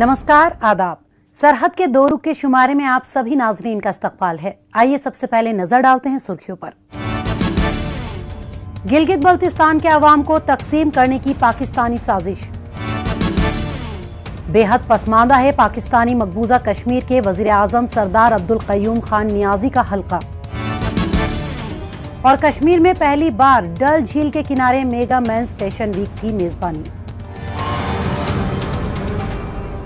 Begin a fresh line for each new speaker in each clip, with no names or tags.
नमस्कार, आदाब। सरहद के दो रुख के शुमारे में आप सभी नाजरीन का इस्तकबाल है। आइए सबसे पहले नजर डालते हैं सुर्खियों पर। गिलगित बल्तिस्तान के अवाम को तकसीम करने की पाकिस्तानी साजिश। बेहद पसमानदा है पाकिस्तानी मकबूजा कश्मीर के वजीर आजम सरदार अब्दुल कयूम खान नियाजी का हल्का। और कश्मीर में पहली बार डल झील के किनारे मेगा मेंस फैशन वीक की मेजबानी।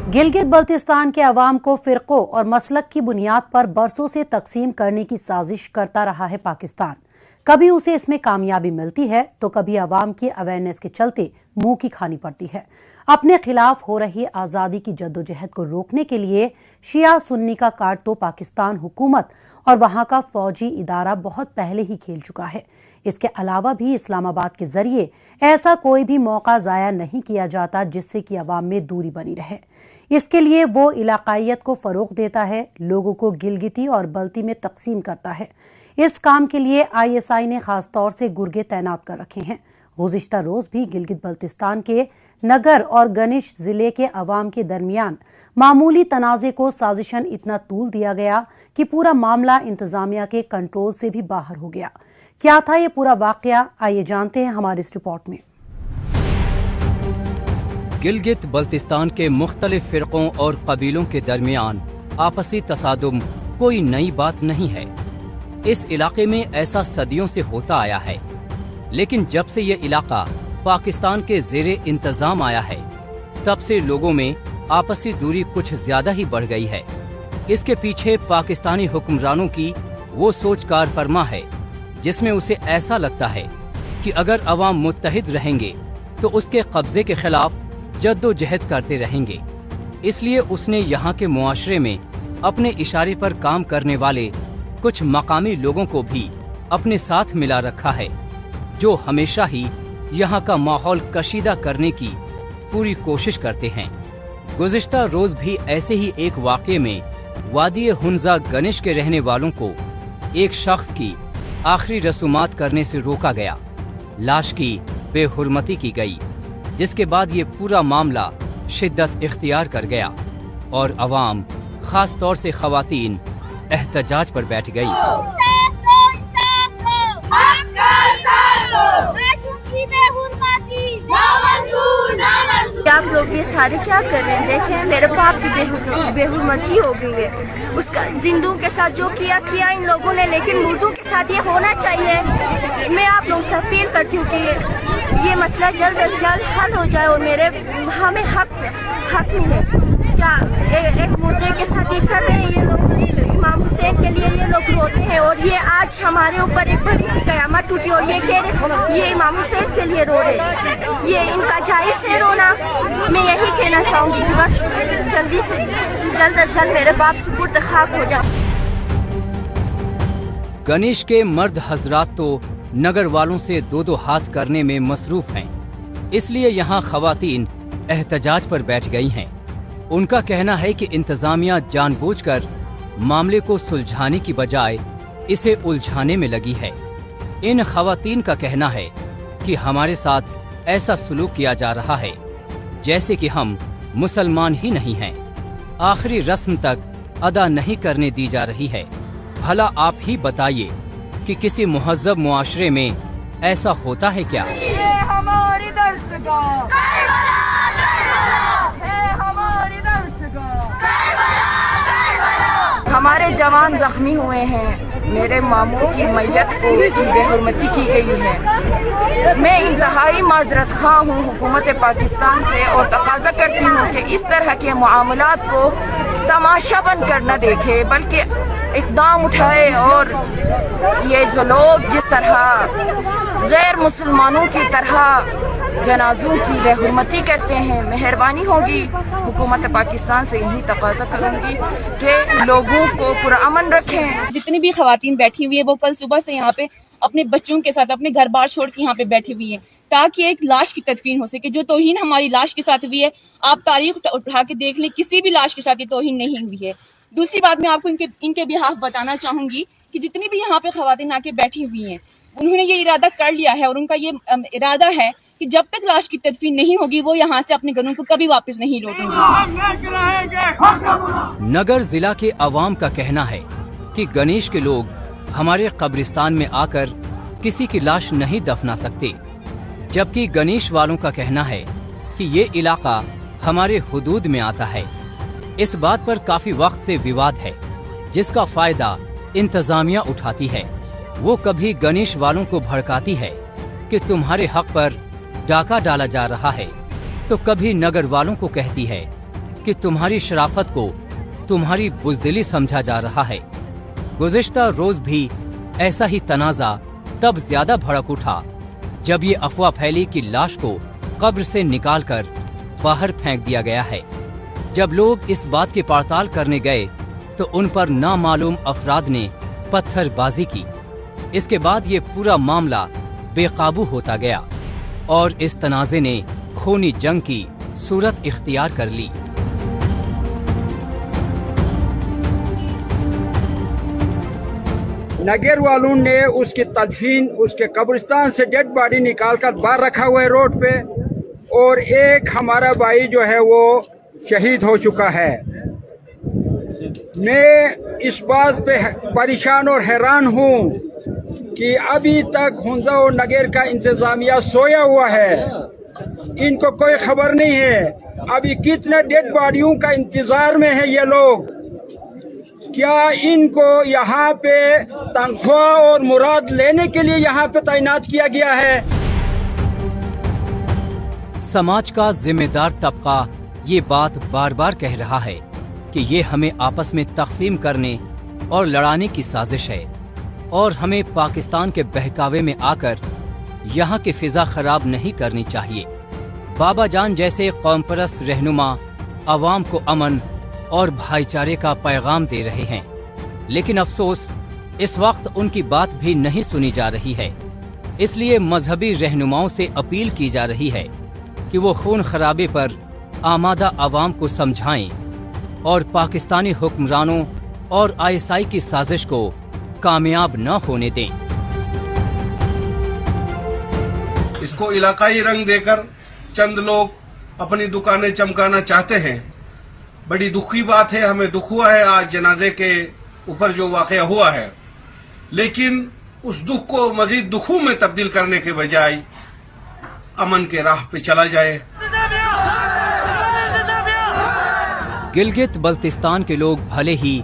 गिलगित बल्तिस्तान के अवाम को फिरकों और मसलक की बुनियाद पर बरसों से तकसीम करने की साजिश करता रहा है पाकिस्तान। कभी उसे इसमें कामयाबी मिलती है तो कभी अवाम की अवेयरनेस के चलते मुंह की खानी पड़ती है। अपने खिलाफ हो रही आज़ादी की जद्दोजहद को रोकने के लिए शिया सुन्नी का कार्ड तो पाकिस्तान हुकूमत और वहां का फौजी इदारा बहुत पहले ही खेल चुका है। इसके अलावा भी इस्लामाबाद के जरिए ऐसा कोई भी मौका ज़ाया नहीं किया जाता जिससे कि अवाम में दूरी बनी रहे। इसके लिए वो इलाकाइयत को फरोग देता है, लोगों को गिलगिती और बल्ती में तकसीम करता है। इस काम के लिए ISI ने खास तौर से गुर्गे तैनात कर रखे हैं। गुज़िश्ता रोज भी गिलगित बल्तिस्तान के नगर और गनिश जिले के अवाम के दरमियान मामूली तनाज़े को साजिशन इतना तूल दिया गया कि पूरा मामला इंतजामिया के कंट्रोल से भी बाहर हो गया। क्या था ये पूरा वाकया, आइए जानते हैं हमारी इस रिपोर्ट में।
गिलगित बल्तिस्तान के मुख्तलिफ फिरकों और कबीलों के दरमियान आपसी तसादुम कोई नई बात नहीं है। इस इलाके में ऐसा सदियों से होता आया है, लेकिन जब से ये इलाका पाकिस्तान के ज़ेरे इंतजाम आया है तब से लोगों में आपसी दूरी कुछ ज्यादा ही बढ़ गई है। इसके पीछे पाकिस्तानी हुक्मरानों की वो सोच कार फरमा है जिसमें उसे ऐसा लगता है कि अगर अवाम मुत्तहिद रहेंगे तो उसके कब्जे के खिलाफ जद्दोजहद करते रहेंगे। इसलिए उसने यहाँ के मुआशरे में अपने इशारे पर काम करने वाले कुछ मकामी लोगों को भी अपने साथ मिला रखा है, जो हमेशा ही यहाँ का माहौल कशीदा करने की पूरी कोशिश करते हैं। गुज़िश्ता रोज भी ऐसे ही एक वाक़े में वादी हुंजा गनिश के रहने वालों को एक शख्स की आखिरी रसूमात करने से रोका गया। लाश की बेहुरमती की गई, जिसके बाद ये पूरा मामला शिद्दत इख्तियार कर गया और अवाम, खास तौर से खवातीन, एहतजाज पर बैठ गई।
आप लोग ये सारे क्या कर रहे हैं? देखें, मेरे बाप की बेहुरमती हो गई है। उसका जिंदों के साथ जो किया इन लोगों ने, लेकिन मुर्दों के साथ ये होना चाहिए। मैं आप लोग से अपील करती हूँ कि ये मसला जल्द अज जल्द हल हो जाए और हमें हक मिले। क्या एक मुर्दे के साथ ये कर रहे हैं ये लोग? इमाम हुसैन के लिए ये लोग रोते हैं और ये आज हमारे ऊपर एक बड़ी सी कयामत टूटी और ये कह रहे ये इमाम हुसैन के लिए रो रहे। ये इनका जायज़ है रोना। मैं यही कहना चाहूँगी कि बस जल्दी से जल्द अज जल्द मेरे बाप सुपुर्द खाक हो जाए।
गणेश के मर्द हजरात तो नगर वालों से दो हाथ करने में मसरूफ हैं, इसलिए यहाँ खवातीन एहतजाज पर बैठ गई हैं। उनका कहना है कि इंतजामिया जानबूझकर मामले को सुलझाने की बजाय इसे उलझाने में लगी है। इन खवातीन का कहना है कि हमारे साथ ऐसा सलूक किया जा रहा है जैसे कि हम मुसलमान ही नहीं हैं। आखिरी रस्म तक अदा नहीं करने दी जा रही है। भला आप ही बताइए कि किसी मुहज़्ज़ब मुआशरे में ऐसा होता है क्या?
ये हमारी दर्शगाह, हमारे जवान जख्मी हुए हैं। मेरे मामू की मैयत को की बेहुरमती की गई है। मैं इंतहाई माजरत खा हूँ हुकूमत पाकिस्तान से और तकाजा करती हूँ कि इस तरह के मामलात को तमाशा बन कर न देखे, बल्कि इक़दाम उठाए और ये जो लोग जिस तरह गैर मुसलमानों की तरह जनाजों की बेहुरमती करते हैं, मेहरबानी होगी हुकूमत पाकिस्तान से यही तकाजा करूंगी कि लोगों को पुरअमन रखें।
जितनी भी खवातीन बैठी हुई है वो कल सुबह से यहाँ पे अपने बच्चों के साथ अपने घर बार छोड़ के यहाँ पे बैठी हुई है ताकि एक लाश की तदफीन हो सके। जो तौहीन हमारी लाश के साथ हुई है, आप तारीख उठा के देख लें, किसी भी लाश के साथ ये तौहीन नहीं हुई है। दूसरी बात मैं आपको इनके बिहाफ बताना चाहूंगी कि जितनी भी यहाँ पे खवातीन आके बैठी हुई हैं, उन्होंने ये इरादा कर लिया है और उनका ये इरादा है کہ جب تک لاش کی تدفین نہیں ہوگی وہ یہاں سے اپنے گھروں کو کبھی واپس نہیں لوٹیں گے۔
نگر ضلع کے عوام کا کہنا ہے کہ گنیش کے لوگ ہمارے قبرستان میں آ کر کسی کی لاش نہیں دفنا سکتے، جبکہ گنیش والوں کا کہنا ہے کہ یہ علاقہ ہمارے حدود میں آتا ہے۔ اس بات پر کافی وقت سے وواد ہے، جس کا فائدہ انتظامیہ اٹھاتی ہے۔ وہ کبھی گنیش والوں کو بھڑکاتی ہے کہ تمہارے حق پر ڈاکہ ڈالا جا رہا ہے، تو کبھی نگر والوں کو کہتی ہے کہ تمہاری شرافت کو تمہاری بزدلی سمجھا جا رہا ہے۔ گزشتہ روز بھی ایسا ہی تنازع تب زیادہ بھڑک اٹھا جب یہ افواہ پھیلی کہ لاش کو قبر سے نکال کر باہر پھینک دیا گیا ہے۔ جب لوگ اس بات کی پڑتال کرنے گئے تو ان پر نامعلوم افراد نے پتھر بازی کی۔ اس کے بعد یہ پورا معاملہ بے قابو ہوتا گیا اور اس تنازع نے خونی جنگ کی صورت اختیار کر لی۔
نگر والوں نے اس کی تدفین اس کے قبرستان سے ڈیڈ باڈی نکال کر باہر رکھا ہوا ہے روڈ پہ، اور ایک ہمارا بھائی جو ہے وہ شہید ہو چکا ہے۔ میں اس بات پہ پریشان اور حیران ہوں کہ ابھی تک ہنزا و نگر کا انتظامیہ سویا ہوا ہے، ان کو کوئی خبر نہیں ہے۔ ابھی کتنے ڈیڈ باڈیوں کا انتظار میں ہے یہ لوگ۔ کیا ان کو یہاں پہ تنخواہ اور مراد لینے کے لیے یہاں پہ تعینات کیا گیا ہے؟
سماج کا ذمہ دار طبقہ یہ بات بار بار کہہ رہا ہے کہ یہ ہمیں آپس میں تقسیم کرنے اور لڑانے کی سازش ہے، اور ہمیں پاکستان کے بہکاوے میں آ کر یہاں کی فضا خراب نہیں کرنی چاہیے۔ بابا جان جیسے قوم پرست رہنما عوام کو امن اور بھائی چارے کا پیغام دے رہے ہیں، لیکن افسوس اس وقت ان کی بات بھی نہیں سنی جا رہی ہے۔ اس لیے مذہبی رہنماؤں سے اپیل کی جا رہی ہے کہ وہ خون خرابے پر آمادہ عوام کو سمجھائیں اور پاکستانی حکمرانوں اور ISI کی سازش کو کامیاب نہ ہونے دیں۔
اس کو علاقائی رنگ دے کر چند لوگ اپنی دکانیں چمکانا چاہتے ہیں۔ بڑی دکھی بات ہے، ہمیں دکھ ہوا ہے آج جنازے کے اوپر جو واقعہ ہوا ہے، لیکن اس دکھ کو مزید دکھوں میں تبدیل کرنے کے بجائے امن کے راہ پہ چلا جائے۔
گلگت بلتستان کے لوگ بھلے ہی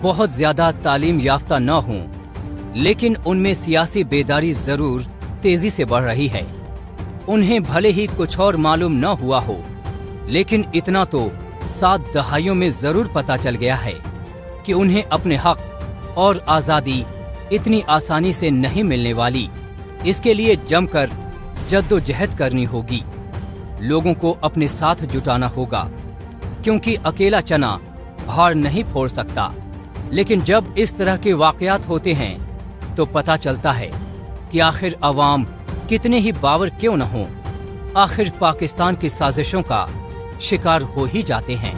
بہت زیادہ تعلیم یافتہ نہ ہوں، لیکن ان میں سیاسی بیداری ضرور تیزی سے بڑھ رہی ہے۔ انہیں بھلے ہی کچھ اور معلوم نہ ہوا ہو، لیکن اتنا تو 7 دہائیوں میں ضرور پتہ چل گیا ہے کہ انہیں اپنے حق اور آزادی اتنی آسانی سے نہیں ملنے والی۔ اس کے لیے جم کر جد و جہد کرنی ہوگی، لوگوں کو اپنے ساتھ جٹانا ہوگا، کیونکہ اکیلا چنا بھاڑ نہیں پھوڑ سکتا۔ لیکن جب اس طرح کے واقعات ہوتے ہیں تو پتہ چلتا ہے کہ آخر عوام کتنے ہی باور کیوں نہ ہوں، آخر پاکستان کی سازشوں کا شکار ہو ہی جاتے ہیں۔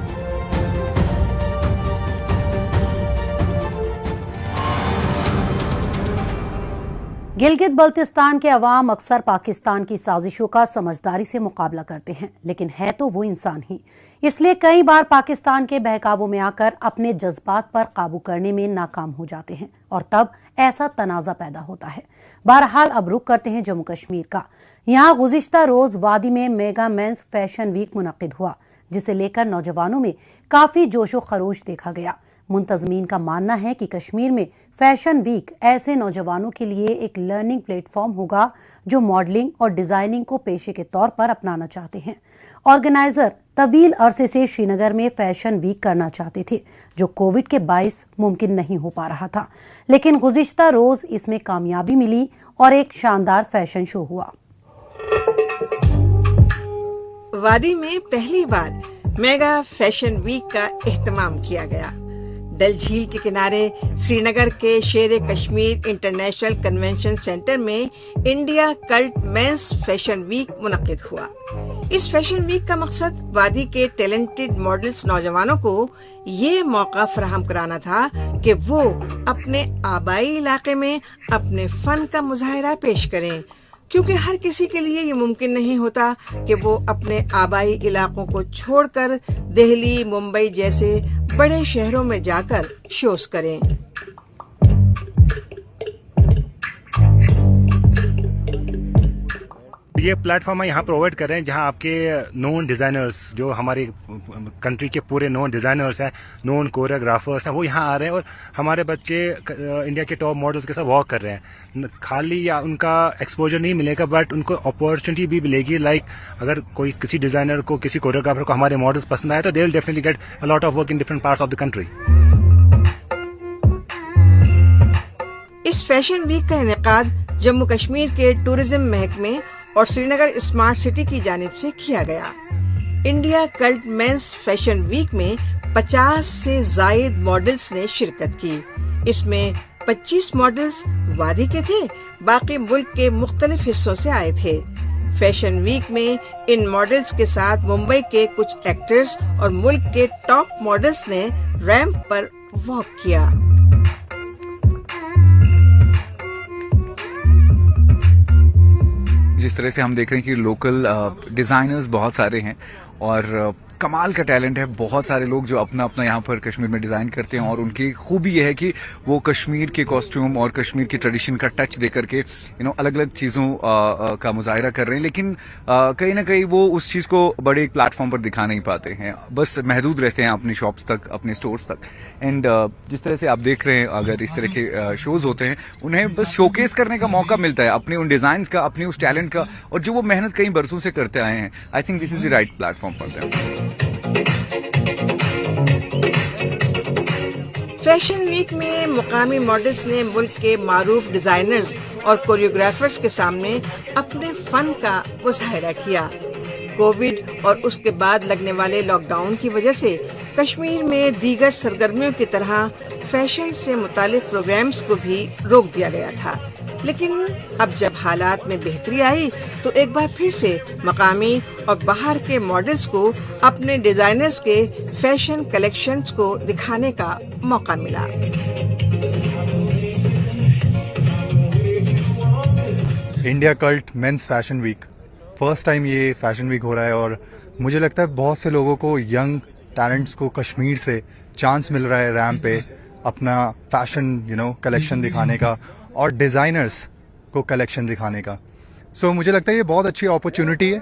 گلگت بلتستان کے عوام اکثر پاکستان کی سازشوں کا سمجھداری سے مقابلہ کرتے ہیں، لیکن ہے تو وہ انسان ہی، اس لیے کئی بار پاکستان کے بہکاووں میں آ کر اپنے جذبات پر قابو کرنے میں ناکام ہو جاتے ہیں، اور تب ایسا تنازع پیدا ہوتا ہے۔ بہرحال اب رخ کرتے ہیں جموں کشمیر کا۔ یہاں گزشتہ روز وادی میں میگا مینس فیشن ویک منعقد ہوا، جسے لے کر نوجوانوں میں کافی جوش و خروش دیکھا گیا۔ منتظمین کا ماننا ہے کہ کشمیر میں فیشن ویک ایسے نوجوانوں کے لیے ایک لرننگ پلیٹ فارم ہوگا جو ماڈلنگ اور ڈیزائننگ کو پیشے کے طور پر اپنانا چاہتے ہیں۔ آرگنائزر طویل عرصے سے شری نگر میں فیشن ویک کرنا چاہتے تھے، جو کووڈ کے باعث ممکن نہیں ہو پا رہا تھا، لیکن گزشتہ روز اس میں کامیابی ملی اور ایک شاندار فیشن شو ہوا۔
وادی میں پہلی بار میگا فیشن ویک کا اہتمام کیا گیا۔ ڈل جھیل کے کنارے سری نگر کے Sher Kashmir International Convention Centre میں India Cult Men's Fashion Week منعقد ہوا۔ اس فیشن ویک کا مقصد وادی کے ٹیلنٹڈ ماڈلز نوجوانوں کو یہ موقع فراہم کرانا تھا کہ وہ اپنے آبائی علاقے میں اپنے فن کا مظاہرہ پیش کریں۔ کیونکہ ہر کسی کے لیے یہ ممکن نہیں ہوتا کہ وہ اپنے آبائی علاقوں کو چھوڑ کر دہلی، ممبئی جیسے بڑے شہروں میں جا کر شوز کریں۔
یہ پلیٹ فارم یہاں پرووائڈ کر رہے ہیں جہاں آپ کے نون ڈیزائنرز، جو ہماری کنٹری کے پورے نون ڈیزائنرز ہیں، نون کوریوگرافرز ہیں، وہ یہاں آ رہے ہیں اور ہمارے بچے انڈیا کے ٹاپ ماڈلز کے ساتھ ورک کر رہے ہیں۔ خالی یا ان کا ایکسپوجر نہیں ملے گا، بٹ ان کو اپارچونیٹی بھی ملے گی۔ لائک اگر کوئی کسی ڈیزائنر کو، کسی کوریوگرافر کو ہمارے ماڈلز پسند آئے تو they will definitely get a lot of work in different parts of the country.
اس فیشن ویک کا انعقاد جموں کشمیر کے ٹورزم محکمے اور سری نگر اسمارٹ سٹی کی جانب سے کیا گیا۔ India Cult Men's Fashion week میں 50 سے زائد ماڈلز نے شرکت کی۔ اس میں 25 ماڈلز وادی کے تھے، باقی ملک کے مختلف حصوں سے آئے تھے۔ فیشن ویک میں ان ماڈلز کے ساتھ ممبئی کے کچھ ایکٹرز اور ملک کے ٹاپ ماڈلز نے ریمپ پر واک کیا۔
جس طرح سے ہم دیکھ رہے ہیں کہ لوکل ڈیزائنرز بہت سارے ہیں اور کمال کا ٹیلنٹ ہے، بہت سارے لوگ جو اپنا یہاں پر کشمیر میں ڈیزائن کرتے ہیں، اور ان کی خوبی یہ ہے کہ وہ کشمیر کے کاسٹیوم اور کشمیر کی ٹریڈیشن کا ٹچ دے کر کے الگ الگ چیزوں کا مظاہرہ کر رہے ہیں، لیکن کہیں نہ کہیں وہ اس چیز کو بڑے ایک پلیٹ فارم پر دکھا نہیں پاتے ہیں، بس محدود رہتے ہیں اپنی شاپس تک، اپنے اسٹورز تک۔ اینڈ جس طرح سے آپ دیکھ رہے ہیں، اگر اس طرح کے شوز ہوتے ہیں، انہیں بس شوکیس کرنے کا موقع ملتا ہے اپنے ان ڈیزائنز کا، اپنے اس ٹیلنٹ کا، اور جو وہ محنت کئی برسوں سے کرتے آئے ہیں۔ I think this is the right platform for them.
Fashion week میں مقامی ماڈلز نے ملک کے معروف ڈیزائنرز اور کوریوگرافرز کے سامنے اپنے فن کا مظاہرہ کیا۔ کووڈ اور اس کے بعد لگنے والے لاک ڈاؤن کی وجہ سے کشمیر میں دیگر سرگرمیوں کی طرح فیشن سے متعلق پروگرامز کو بھی روک دیا گیا تھا، لیکن اب جب حالات میں بہتری آئی تو ایک بار پھر سے مقامی اور باہر کے ماڈلز کو اپنے ڈیزائنرز کے فیشن کلیکشنز کو دکھانے کا موقع ملا۔
India Cult Men's Fashion Week, first time یہ فیشن ویک ہو رہا ہے، اور مجھے لگتا ہے بہت سے لوگوں کو، ینگ ٹیلنٹس کو کشمیر سے چانس مل رہا ہے ریمپ پہ اپنا فیشن کلیکشن دکھانے کا اور ڈیزائنرز کو کلیکشن دکھانے کا۔ سو مجھے لگتا ہے یہ بہت اچھی اپرچونٹی ہے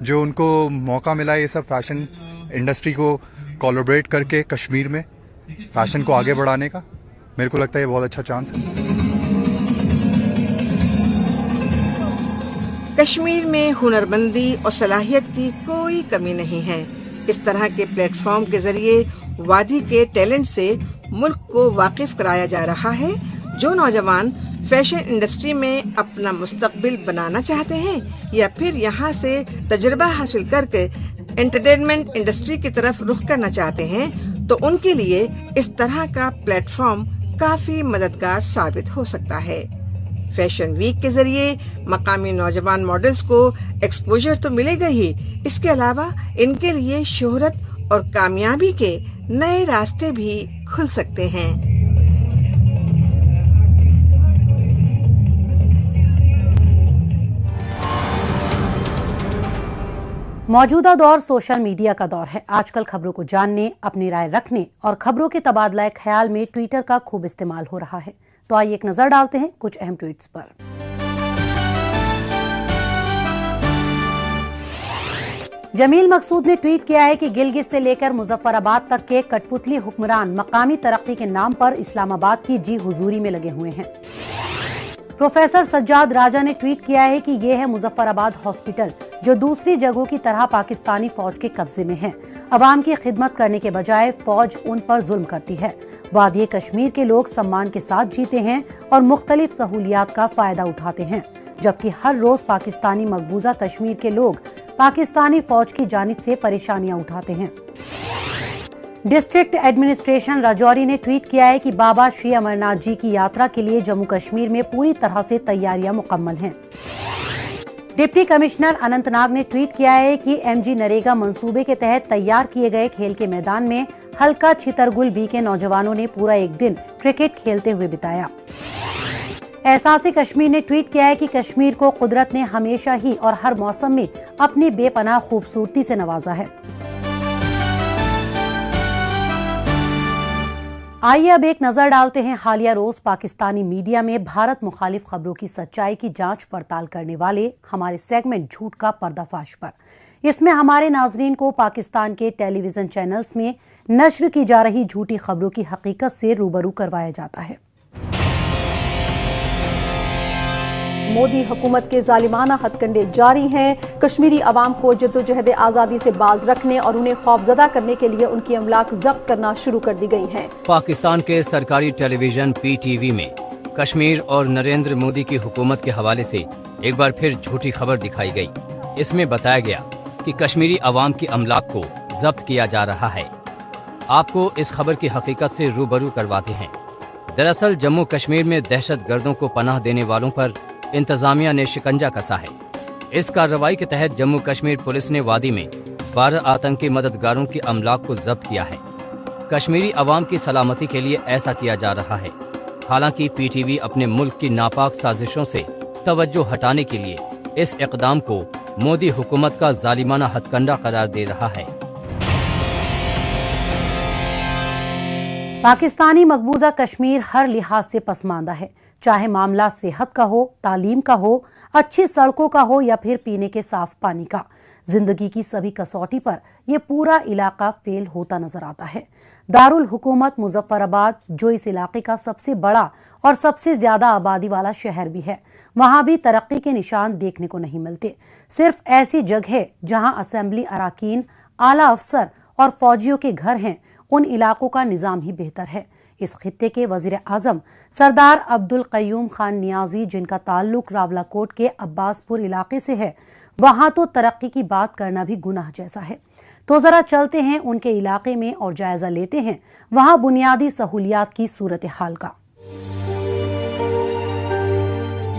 جو ان کو موقع ملا ہے یہ سب فیشن انڈسٹری کو کولیبریٹ کر کے کشمیر میں فیشن کو آگے بڑھانے کا۔ میرے کو لگتا ہے یہ بہت اچھا چانس ہے۔
کشمیر میں ہنرمندی اور صلاحیت کی کوئی کمی نہیں ہے۔ اس طرح کے پلیٹ فارم کے ذریعے وادی کے ٹیلنٹ سے ملک کو واقف کرایا جا رہا ہے۔ جو نوجوان فیشن انڈسٹری میں اپنا مستقبل بنانا چاہتے ہیں یا پھر یہاں سے تجربہ حاصل کر کے انٹرٹینمنٹ انڈسٹری کی طرف رخ کرنا چاہتے ہیں، تو ان کے لیے اس طرح کا پلیٹ فارم کافی مددگار ثابت ہو سکتا ہے۔ فیشن ویک کے ذریعے مقامی نوجوان ماڈلز کو ایکسپوجر تو ملے گا ہی، اس کے علاوہ ان کے لیے شہرت اور کامیابی کے نئے راستے بھی کھل سکتے ہیں۔
موجودہ دور سوشل میڈیا کا دور ہے۔ آج کل خبروں کو جاننے، اپنی رائے رکھنے اور خبروں کے تبادلہ خیال میں ٹویٹر کا خوب استعمال ہو رہا ہے۔ تو آئیے ایک نظر ڈالتے ہیں کچھ اہم ٹویٹس پر۔ جمیل مقصود نے ٹویٹ کیا ہے کہ گلگت سے لے کر مظفر آباد تک کے کٹ پتلی حکمران مقامی ترقی کے نام پر اسلام آباد کی جی حضوری میں لگے ہوئے ہیں۔ پروفیسر سجاد راجہ نے ٹویٹ کیا ہے کہ یہ ہے مظفر آباد ہاسپٹل جو دوسری جگہوں کی طرح پاکستانی فوج کے قبضے میں ہے۔ عوام کی خدمت کرنے کے بجائے فوج ان پر ظلم کرتی ہے۔ وادی کشمیر کے لوگ سمان کے ساتھ جیتے ہیں اور مختلف سہولیات کا فائدہ اٹھاتے ہیں، جبکہ ہر روز پاکستانی مقبوضہ کشمیر کے لوگ پاکستانی فوج کی جانب سے پریشانیاں اٹھاتے ہیں۔ ڈسٹرکٹ ایڈمنسٹریشن راجوری نے ٹویٹ کیا ہے کہ بابا شری امرناتھ جی کی یاترا کے لیے جموں کشمیر میں پوری طرح سے تیاریاں مکمل ہیں۔ ڈپٹی کمشنر اننت ناگ نے ٹویٹ کیا ہے کہ ایم جی نریگا منصوبے کے تحت تیار کیے گئے کھیل کے میدان میں حلقہ چھترگل بی کے نوجوانوں نے پورا ایک دن کرکٹ کھیلتے ہوئے بتایا۔ एहसास कश्मीर ने ट्वीट किया है कि कश्मीर को कुदरत ने हमेशा ही और हर मौसम में अपनी बेपनाह खूबसूरती से नवाजा है। आइए अब एक नजर डालते हैं हालिया रोज पाकिस्तानी मीडिया में भारत मुखालिफ खबरों की सच्चाई की जांच पड़ताल करने वाले हमारे सेगमेंट झूठ का पर्दाफाश पर। इसमें हमारे नाजरीन को पाकिस्तान के टेलीविजन चैनल्स में नश्र की जा रही झूठी खबरों की हकीकत से रूबरू करवाया जाता है।
मोदी हुकूमत के जालिमाना हथकंडे जारी हैं। कश्मीरी अवाम को जद्दोजहद आज़ादी से बाज रखने और उन्हें खौफजदा करने के लिए उनकी अमलाक जब्त करना शुरू कर दी गई हैं।
पाकिस्तान के सरकारी टेलीविजन PTV में कश्मीर और नरेंद्र मोदी की हुकूमत के हवाले से एक बार फिर झूठी खबर दिखाई गई। इसमें बताया गया कि कश्मीरी अवाम की अमलाक को जब्त किया जा रहा है। आपको इस खबर की हकीकत से रूबरू करवाते हैं। दरअसल जम्मू कश्मीर में दहशत गर्दों को पनाह देने वालों पर इंतजामिया ने शिकंजा कसा है। इस कार्रवाई के तहत जम्मू कश्मीर पुलिस ने वादी में 12 आतंकी मददगारों की अमलाक को जब्त किया है। कश्मीरी अवाम की सलामती के लिए ऐसा किया जा रहा है। हालांकि PTV अपने मुल्क की नापाक साजिशों से तवज्जो हटाने के लिए इस इक़दाम को मोदी हुकूमत का जालिमाना हथकंडा करार दे रहा है।
पाकिस्तानी मकबूजा कश्मीर हर लिहाज से पसमानदा है, चाहे मामला सेहत का हो, तालीम का हो, अच्छी सड़कों का हो या फिर पीने के साफ पानी का। जिंदगी की सभी कसौटी पर यह पूरा इलाका फेल होता नजर आता है। दारुल हुकूमत मुजफ्फराबाद, जो इस इलाके का सबसे बड़ा और सबसे ज्यादा आबादी वाला शहर भी है, वहां भी तरक्की के निशान देखने को नहीं मिलते। सिर्फ ऐसी जगह जहां असेंबली अराकीन, आला अफसर और फौजियों के घर हैं, उन इलाकों का निजाम ही बेहतर है। इस खित्ते के वजीर आजम सरदार अब्दुल कय्यूम खान नियाजी, जिनका ताल्लुक रावलाकोट के अब्बासपुर इलाके से है, वहां तो तरक्की की बात करना भी गुनाह जैसा है। तो जरा चलते हैं उनके इलाके में और जायजा लेते हैं वहां बुनियादी सहूलियात की सूरत हाल का।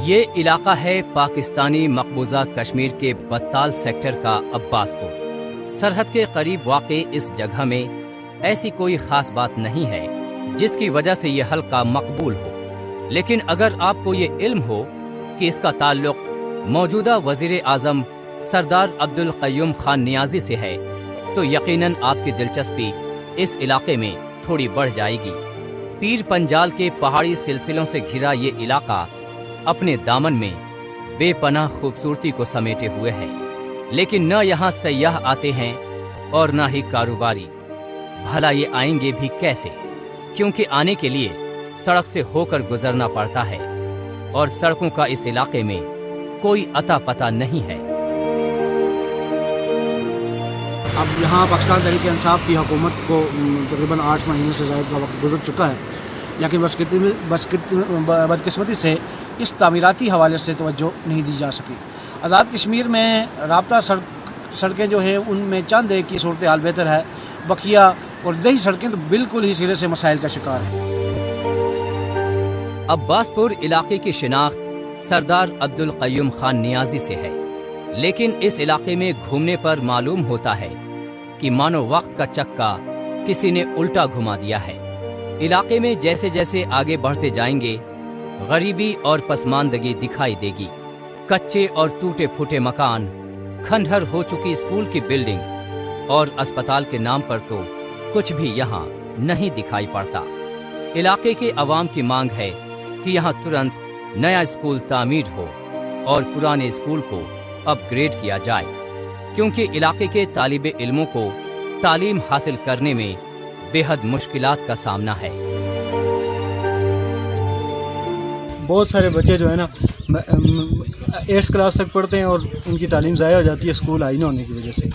ये इलाका है पाकिस्तानी मकबूजा कश्मीर के बत्ताल सेक्टर का अब्बासपुर। सरहद के करीब वाक़े इस जगह में ऐसी कोई खास बात नहीं है जिसकी वजह से ये हल्का मकबूल हो, लेकिन अगर आपको ये इल्म हो कि इसका ताल्लुक मौजूदा वजीर आजम सरदार अब्दुल कय्यूम खान नियाजी से है, तो यकीनन आपकी दिलचस्पी इस इलाके में थोड़ी बढ़ जाएगी। पीर पंजाल के पहाड़ी सिलसिलों से घिरा ये इलाका अपने दामन में बेपनाह खूबसूरती को समेटे हुए है, लेकिन न यहाँ सयाह आते हैं और न ही कारोबारी। भला ये आएंगे भी कैसे, क्योंकि आने के लिए सड़क से होकर गुजरना पड़ता है और सड़कों का इस इलाके में कोई अता पता नहीं है।
अब यहाँ पाकिस्तान तहरीक इंसाफ की हुकूमत को तकरीबन 8 महीने से ज़्यादा का वक्त गुजर चुका है, लेकिन बदकिस्मती से इस तामीराती हवाले से तवज्जो नहीं दी जा सकी। आज़ाद कश्मीर में राब्ता सड़कें जो हैं उनमें चंद एक की सूरत हाल बेहतर है, बकिया और दही सड़कें तो बिल्कुल ही सिरे से मसाइल का शिकार है।
अब्बासपुर इलाके की शिनाख्त सरदार अब्दुल कय्यूम खान नियाजी से है, लेकिन इस इलाके में घूमने पर मालूम होता है कि मानो वक्त का चक्का किसी ने उल्टा घुमा दिया है। इलाके में जैसे जैसे आगे बढ़ते जाएंगे, गरीबी और पसमानदगी दिखाई देगी। कच्चे और टूटे फूटे मकान, खंडहर हो चुकी स्कूल की बिल्डिंग और अस्पताल के नाम पर तो कुछ भी यहाँ नहीं दिखाई पड़ता। इलाके के अवाम की मांग है कि यहाँ तुरंत नया स्कूल तामीर हो और पुराने स्कूल को अपग्रेड किया जाए, क्योंकि इलाके के तालिबे इल्मों को तालीम हासिल करने में बेहद मुश्किलात का सामना है।
बहुत सारे बच्चे जो है ना 8th क्लास तक पढ़ते हैं और उनकी तालीम ज़ाया हो जाती है स्कूल हाई न होने की वजह से।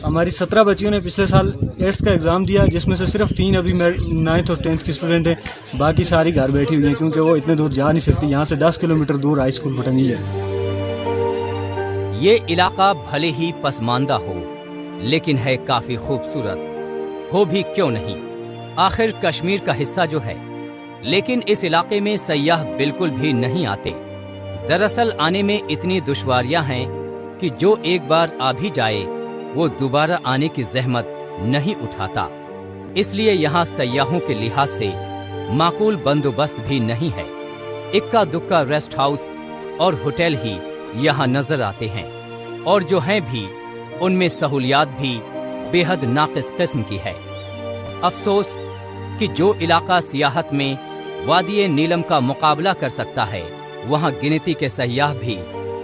हमारी 17 बच्चियों ने पिछले साल 8th का एग्ज़ाम दिया, जिसमें से सिर्फ 3 अभी 9th और 10th की स्टूडेंट हैं, बाकी सारी घर बैठी हुई हैं क्योंकि वो इतने दूर जा नहीं सकती। यहाँ से 10 किलोमीटर दूर हाई स्कूल भटनी है।
ये इलाका भले ही पसमानदा हो, लेकिन है काफ़ी खूबसूरत। हो भी क्यों नहीं, आखिर कश्मीर का हिस्सा जो है। लेकिन इस इलाके में सयाह बिल्कुल भी नहीं आते। दरअसल आने में इतनी दुश्वारियां हैं कि जो एक बार आ भी जाए वो दोबारा आने की जहमत नहीं उठाता। इसलिए यहाँ सयाहों के लिहाज से माकूल बंदोबस्त भी नहीं है। इक्का दुक्का रेस्ट हाउस और होटल ही यहाँ नजर आते हैं, और जो हैं भी उनमें सहूलियात भी बेहद नाकिस किस्म की है। अफसोस कि जो इलाका सियाहत में वादी नीलम का मुकाबला कर सकता है, वहाँ गिनती के सयाह भी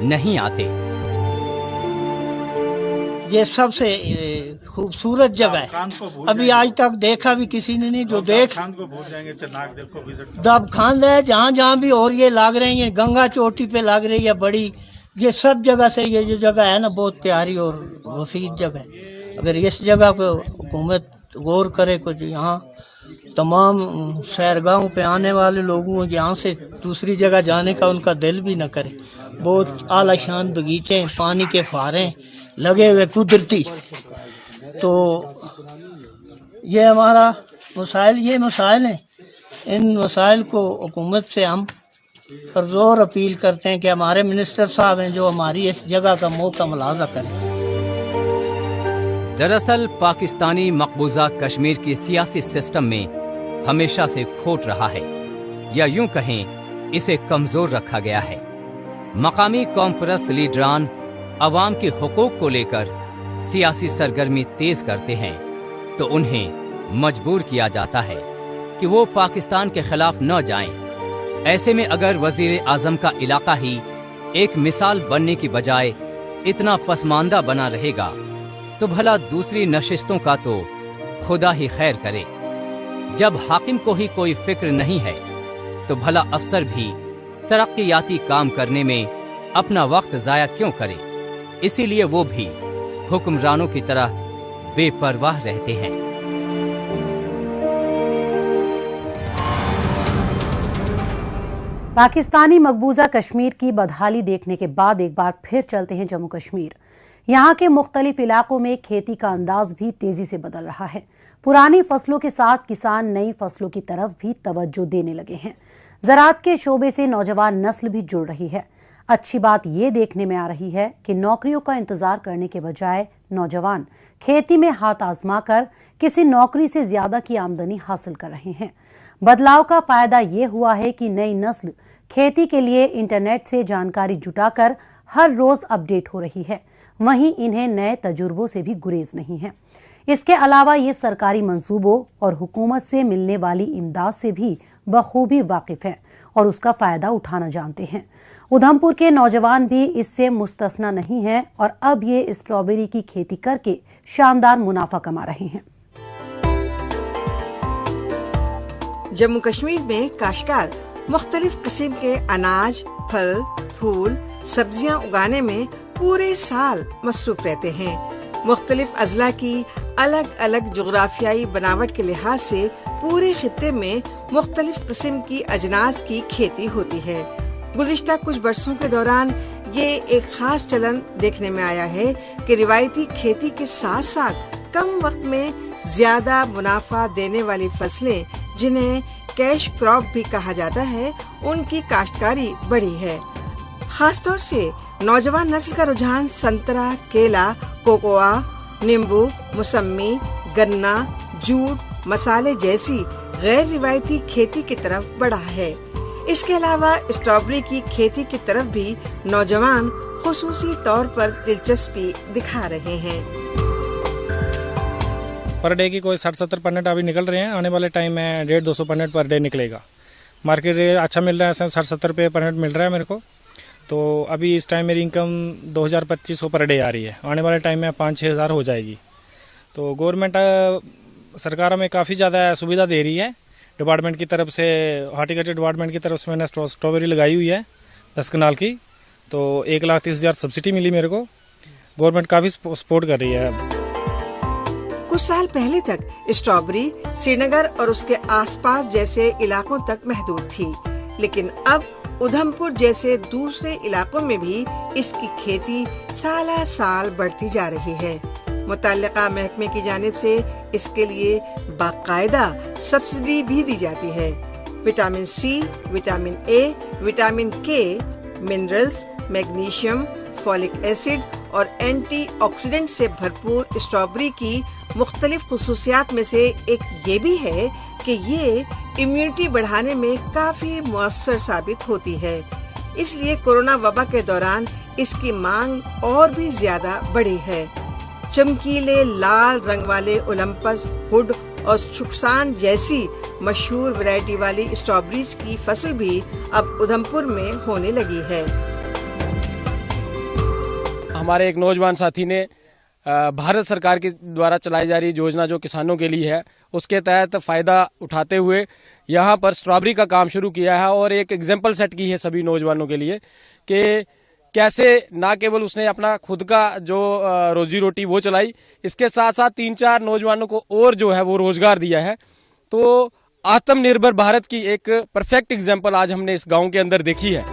नहीं आते।
ये सबसे खूबसूरत जगह है, अभी आज तक देखा भी किसी ने नहीं। जो देख दब खान है, जहाँ जहाँ भी और ये लाग रही है, गंगा चोटी पे लाग रही है बड़ी, ये सब जगह से ये जो जगह है ना बहुत प्यारी और मुफीद जगह है। अगर इस जगह पे हुकूमत गौर करे, कुछ यहाँ तमाम सैरगाहों पे आने वाले लोगों यहाँ से दूसरी जगह जाने का उनका दिल भी न करे। बहुत आला शान बगीचे, पानी के फव्वारे लगे हुए कुदरती। तो ये हमारा ये मसाइल हैं। इन मसाइल को हुकूमत से हम पुरजोर अपील करते हैं कि हमारे मिनिस्टर साहब हैं जो हमारी इस जगह का मौका मुलाजा करें।
दरअसल पाकिस्तानी मकबूजा कश्मीर की सियासी सिस्टम में हमेशा से खोट रहा है, या यूं कहें इसे कमजोर रखा गया है। मकामी कौम परस्त लीडरान अवाम के हुकूक को लेकर सियासी सरगर्मी तेज करते हैं तो उन्हें मजबूर किया जाता है कि वो पाकिस्तान के खिलाफ न जाएं। ऐसे में अगर वजीर आजम का इलाका ही एक मिसाल बनने की बजाय इतना पसमानदा बना रहेगा तो भला दूसरी नशिस्तों का तो खुदा ही खैर करे। जब हाकिम को ही कोई फिक्र नहीं है तो भला अफसर भी तरक्कियाती काम करने में अपना वक्त जाया क्यों करे। इसीलिए वो भी हुक्मरानों की तरह बेपरवाह रहते हैं।
पाकिस्तानी मकबूजा कश्मीर की बदहाली देखने के बाद एक बार फिर चलते हैं जम्मू कश्मीर। यहाँ के मुख्तलिफ इलाकों में खेती का अंदाज भी तेजी से बदल रहा है। पुरानी फसलों के साथ किसान नई फसलों की तरफ भी तवज्जो देने लगे हैं। ज़राअत के शोबे से नौजवान नस्ल भी जुड़ रही है। अच्छी बात ये देखने में आ रही है कि नौकरियों का इंतजार करने के बजाय नौजवान खेती में हाथ आजमा कर किसी नौकरी से ज्यादा की आमदनी हासिल कर रहे हैं। बदलाव का फायदा ये हुआ है कि नई नस्ल खेती के लिए इंटरनेट से जानकारी जुटाकर हर रोज अपडेट हो रही है। वहीं इन्हें नए तजुर्बों से भी गुरेज नहीं है। इसके अलावा ये सरकारी मंसूबों और हुकूमत से मिलने वाली इमदाद से भी बखूबी वाकिफ हैं और उसका फायदा उठाना जानते हैं। उधमपुर के नौजवान भी इससे मुस्तस्ना नहीं हैं और अब ये स्ट्रॉबेरी की खेती करके शानदार मुनाफा कमा रहे हैं।
जम्मू कश्मीर में काश्तकार मुख्तलिफ किस्म के अनाज, फल, फूल, सब्जियां उगाने में पूरे साल मसरूफ रहते हैं। मुख्तलिफ अजला की अलग अलग जोग्राफियाई बनावट के लिहाज से पूरे खित्ते में मुख्तलिफ किस्म की अजनास की खेती होती है। गुज़िश्ता कुछ बरसों के दौरान ये एक खास चलन देखने में आया है कि रिवायती खेती के साथ साथ कम वक्त में ज्यादा मुनाफा देने वाली फसलें, जिन्हें कैश क्रॉप भी कहा जाता है, उनकी काश्तकारी बढ़ी है। खासतौर से नौजवान नस्ल का रुझान संतरा, केला, कोकोआ, नींबू, मौसमी, गन्ना, जूट, मसाले जैसी गैर रिवायती खेती की तरफ बढ़ा है। इसके अलावा स्ट्रॉबेरी की खेती की तरफ भी नौजवान खुसूसी तौर पर दिलचस्पी दिखा रहे हैं।
पर डे की कोई 60-70 पन्नेट अभी निकल रहे हैं। आने वाले टाइम में 150-200 पन्नेट पर डे निकलेगा। मार्केट रेट अच्छा मिल रहा है, 60-70 रुपये पन्नेट मिल रहा है मेरे को। तो अभी इस टाइम मेरी इनकम 2000-2500 पर डे आ रही है। आने वाले टाइम में 5-6 हज़ार हो जाएगी। तो गवर्नमेंट सरकार हमें काफ़ी ज़्यादा सुविधा दे रही है। डिपार्टमेंट की तरफ से, हार्टिकल्चर डिपार्टमेंट की तरफ से मैंने स्ट्रॉबेरी लगाई हुई है 10 कनाल की। तो 1,30,000 सब्सिडी मिली मेरे को। गवर्नमेंट काफ़ी सपोर्ट कर रही है।
कुछ साल पहले तक स्ट्रॉबेरी श्रीनगर और उसके आसपास जैसे इलाकों तक महदूद थी, लेकिन अब उधमपुर जैसे दूसरे इलाकों में भी इसकी खेती साला साल बढ़ती जा रही है। मुतल्लिका महकमे की जानिब से इसके लिए बाकायदा सब्सिडी भी दी जाती है। Vitamin C, vitamin A, vitamin K, minerals, magnesium, folic acid और एंटीऑक्सीडेंट से भरपूर स्ट्रॉबेरी की मुख्तलिफ खुसूसियात में से एक ये भी है कि ये इम्यूनिटी बढ़ाने में काफी मुअस्सर साबित होती है। इसलिए कोरोना वबा के दौरान इसकी मांग और भी ज्यादा बढ़ी है। चमकीले लाल रंग वाले ओलंपस, हुड और सुखसान जैसी मशहूर वैरायटी वाली स्ट्रॉबेरीज की फसल भी अब उधमपुर में होने लगी है।
हमारे एक नौजवान साथी ने भारत सरकार के द्वारा चलाई जा रही योजना जो किसानों के लिए है, उसके तहत फ़ायदा उठाते हुए यहाँ पर स्ट्रॉबेरी का काम शुरू किया है और एक एग्जाम्पल सेट की है सभी नौजवानों के लिए कि कैसे ना केवल उसने अपना खुद का जो रोजी रोटी वो चलाई, इसके साथ साथ 3-4 नौजवानों को और जो है वो रोजगार दिया है। तो आत्मनिर्भर भारत की एक परफेक्ट एग्जाम्पल आज हमने इस गाँव के अंदर देखी है।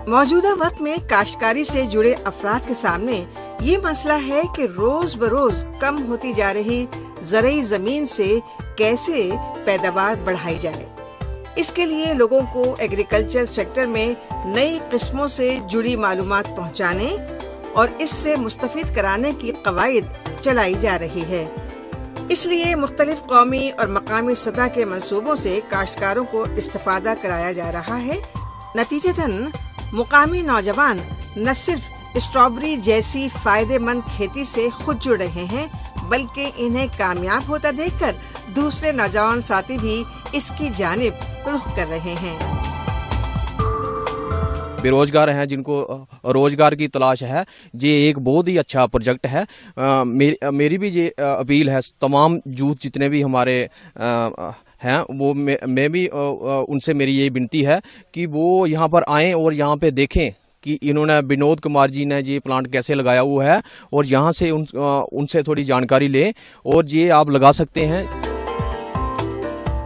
मौजूदा वक्त में काश्तकारी से जुड़े अफराद के सामने ये मसला है कि रोज बरोज कम होती जा रही ज़राई जमीन से कैसे पैदावार बढ़ाई जाए। इसके लिए लोगों को एग्रीकल्चर सेक्टर में नई किस्मों से जुड़ी मालूमात पहुंचाने और इससे मुस्तफीद कराने की कवायद चलाई जा रही है। इसलिए मुख्तलिफ कौमी और मकामी सतह के मंसूबों से काश्तकारों को इस्तिफादा कराया जा रहा है। नतीजतन मुकामी नौजवान न सिर्फ स्ट्रॉबेरी जैसी फायदेमंद खेती से खुद जुड़ रहे हैं, बल्कि इन्हें कामयाब होता देखकर दूसरे नौजवान साथी भी इसकी जानिब रुख कर रहे हैं।
बेरोजगार हैं जिनको रोजगार की तलाश है, ये एक बहुत ही अच्छा प्रोजेक्ट है। मेरी भी ये अपील है तमाम यूथ जितने भी हमारे हैं, वो मैं भी उनसे मेरी यही विनती है कि वो यहाँ पर आएं और यहाँ पे देखें कि इन्होंने विनोद कुमार जी ने ये प्लांट कैसे लगाया हुआ है और यहाँ से उनसे थोड़ी जानकारी लें और ये आप लगा सकते हैं।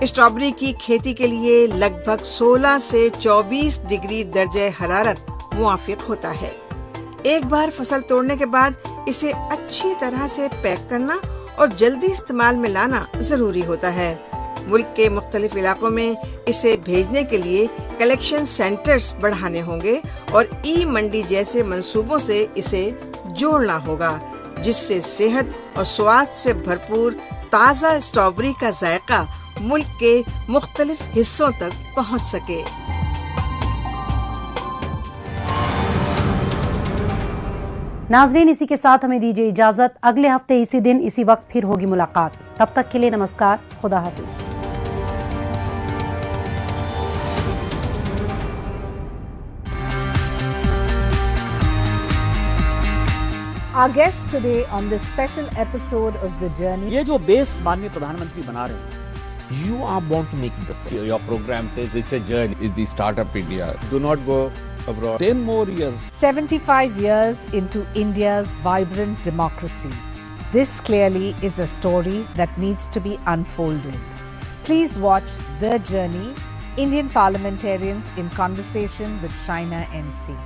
स्ट्रॉबेरी की खेती के लिए लगभग 16 से 24 डिग्री दर्जे हरारत मुआफिक होता है। एक बार फसल तोड़ने के बाद इसे अच्छी तरह से पैक करना और जल्दी इस्तेमाल में लाना जरूरी होता है। मुल्क के मुख्तलिफ इलाकों में इसे भेजने के लिए कलेक्शन सेंटर्स बढ़ाने होंगे और ई मंडी जैसे मंसूबों से इसे जोड़ना होगा, जिससे सेहत और स्वाद से भरपूर ताज़ा स्ट्रॉबेरी का जायका मुल्क के मुख्तलिफ हिस्सों तक पहुंच सके।
नाजरीन, इसी के साथ हमें दीजिए इजाजत। अगले हफ्ते इसी दिन इसी वक्त फिर होगी मुलाकात। तब तक के लिए नमस्कार, खुदा हाफिज।
Our guest today on this special episode of The Journey.
ये जो बेस माननीय प्रधानमंत्री बना रहे हैं,
you are born to make a difference. Your program says it's a journey. It's the startup India. Do not go abroad. 10 more years.
75 years into India's vibrant democracy. This clearly is a story that needs to be unfolded. Please watch The Journey, Indian parliamentarians in conversation with Shaina NC.